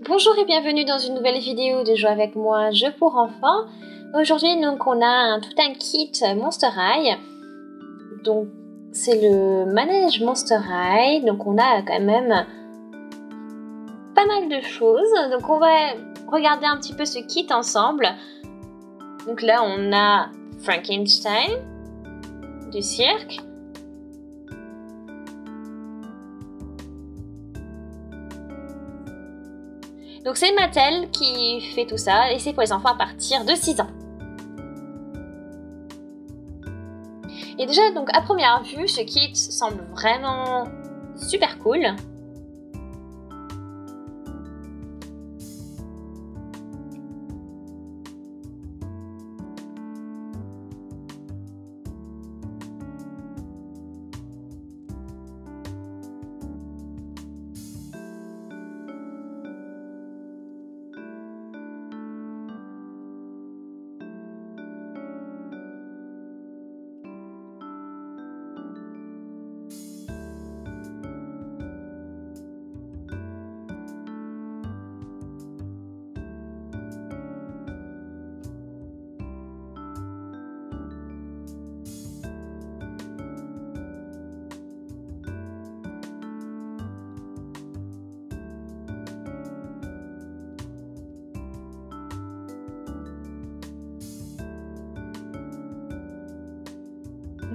Bonjour et bienvenue dans une nouvelle vidéo de Jouer avec moi, jeu pour enfants. Aujourd'hui donc on a tout un kit Monster High. Donc c'est le manège Monster High, donc on a quand même pas mal de choses. Donc on va regarder un petit peu ce kit ensemble. Donc là on a Frankenstein du cirque. Donc c'est Mattel qui fait tout ça et c'est pour les enfants à partir de 6 ans. Et déjà donc à première vue ce kit semble vraiment super cool.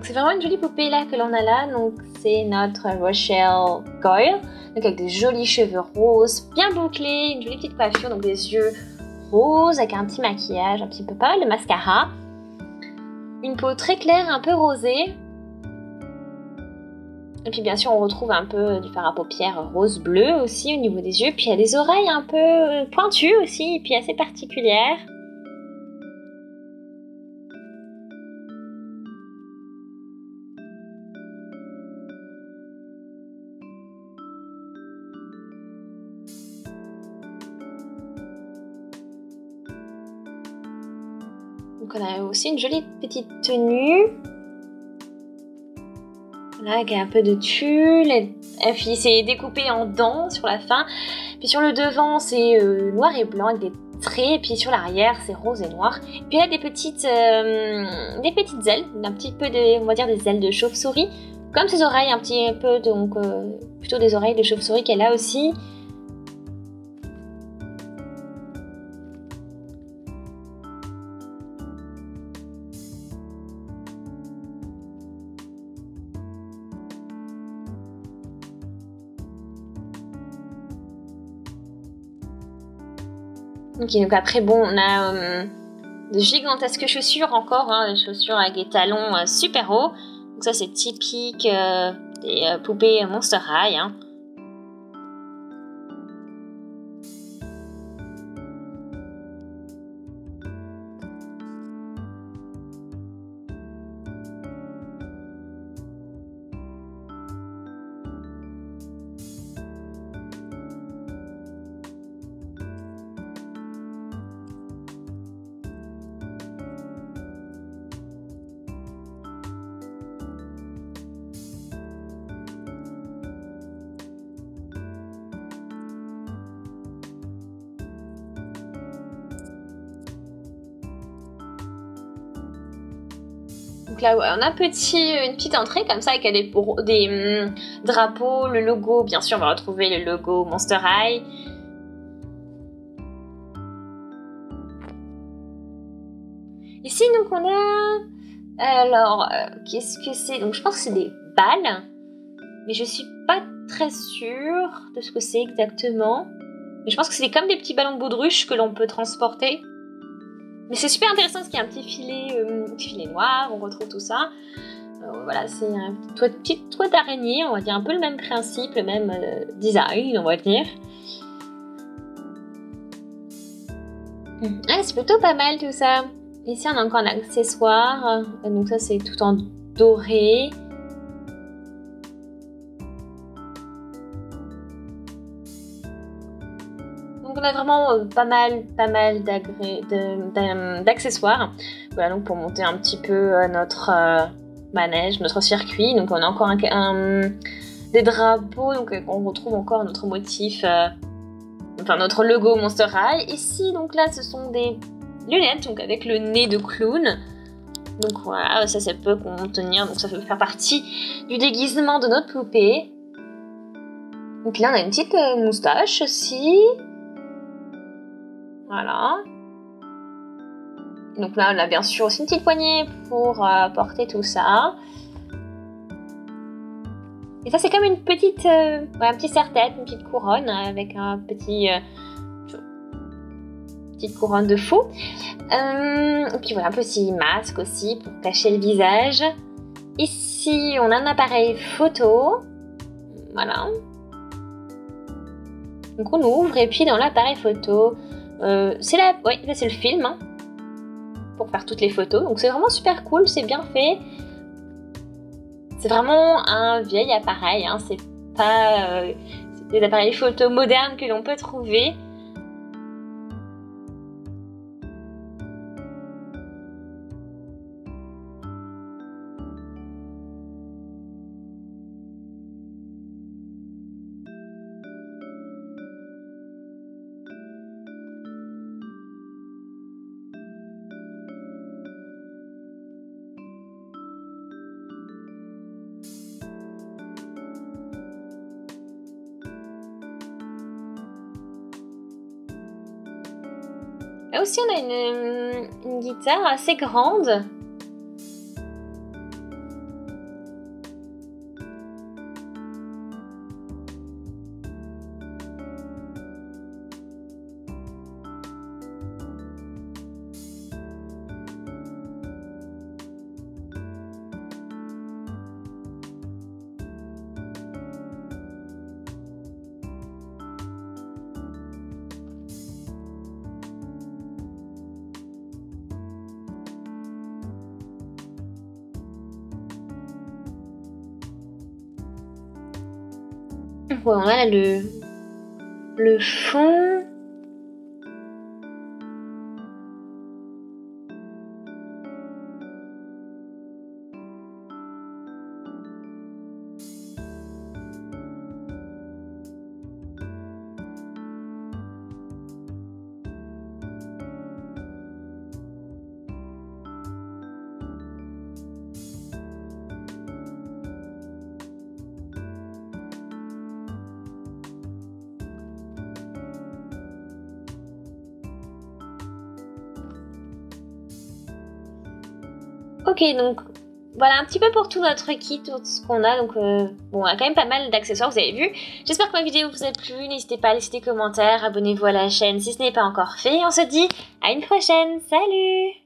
C'est vraiment une jolie poupée là que l'on a là, donc c'est notre Rochelle Goyle, donc avec des jolis cheveux roses, bien bouclés, une jolie petite coiffure, donc des yeux roses avec un petit maquillage, un petit peu pas mal de mascara, une peau très claire, un peu rosée, et puis bien sûr on retrouve un peu du fard à paupières rose-bleu aussi au niveau des yeux, puis il y a des oreilles un peu pointues aussi, et puis assez particulières. Donc on a aussi une jolie petite tenue. Là, avec un peu de tulle. Puis c'est découpé en dents sur la fin. Puis sur le devant, c'est noir et blanc avec des traits. Et puis sur l'arrière, c'est rose et noir. Puis là, des petites ailes. Un petit peu, on va dire, des ailes de chauve-souris. Comme ses oreilles, un petit peu, donc plutôt des oreilles de chauve-souris qu'elle a aussi. Ok, donc après, bon, on a de gigantesques chaussures encore, hein, des chaussures avec des talons super hauts. Donc ça, c'est typique des poupées Monster High. Hein. Donc là, ouais, on a une petite entrée comme ça avec des drapeaux, le logo. Bien sûr, on va retrouver le logo Monster High. Ici, donc, on a... Alors, qu'est-ce que c'est? Donc, je pense que c'est des balles. Mais je suis pas très sûre de ce que c'est exactement. Mais je pense que c'est comme des petits ballons de baudruche que l'on peut transporter. Mais c'est super intéressant parce qu'il y a un petit filet noir, on retrouve tout ça. Voilà, c'est un petit toit d'araignée, on va dire un peu le même principe, le même design, on va dire. Ah, c'est plutôt pas mal tout ça. Ici, on a encore un accessoire. Donc ça, c'est tout en doré. Donc on a vraiment pas mal d'accessoires. Voilà, donc pour monter un petit peu notre manège, notre circuit. Donc on a encore des drapeaux, donc on retrouve encore notre motif enfin notre logo Monster High. Ici, donc là, ce sont des lunettes, donc avec le nez de clown. Donc voilà, ça peut contenir, donc ça peut faire partie du déguisement de notre poupée. Donc là, on a une petite moustache aussi. Voilà. Donc là, on a bien sûr aussi une petite poignée pour porter tout ça. Et ça, c'est comme une petite, un petit serre-tête, une petite couronne avec un petit... petite couronne de fou. Et puis voilà, un petit masque aussi pour cacher le visage. Ici, on a un appareil photo. Voilà. Donc on ouvre et puis dans l'appareil photo, c'est le film hein, pour faire toutes les photos. Donc c'est vraiment super cool, c'est bien fait. C'est vraiment un vieil appareil, hein, c'est pas des appareils photo modernes que l'on peut trouver. Là aussi, on a une guitare assez grande. Ouais, on a là le fond. Ok, donc voilà un petit peu pour tout notre kit, tout ce qu'on a. Donc bon, on a quand même pas mal d'accessoires, vous avez vu. J'espère que ma vidéo vous a plu. N'hésitez pas à laisser des commentaires, abonnez-vous à la chaîne si ce n'est pas encore fait. On se dit à une prochaine, salut!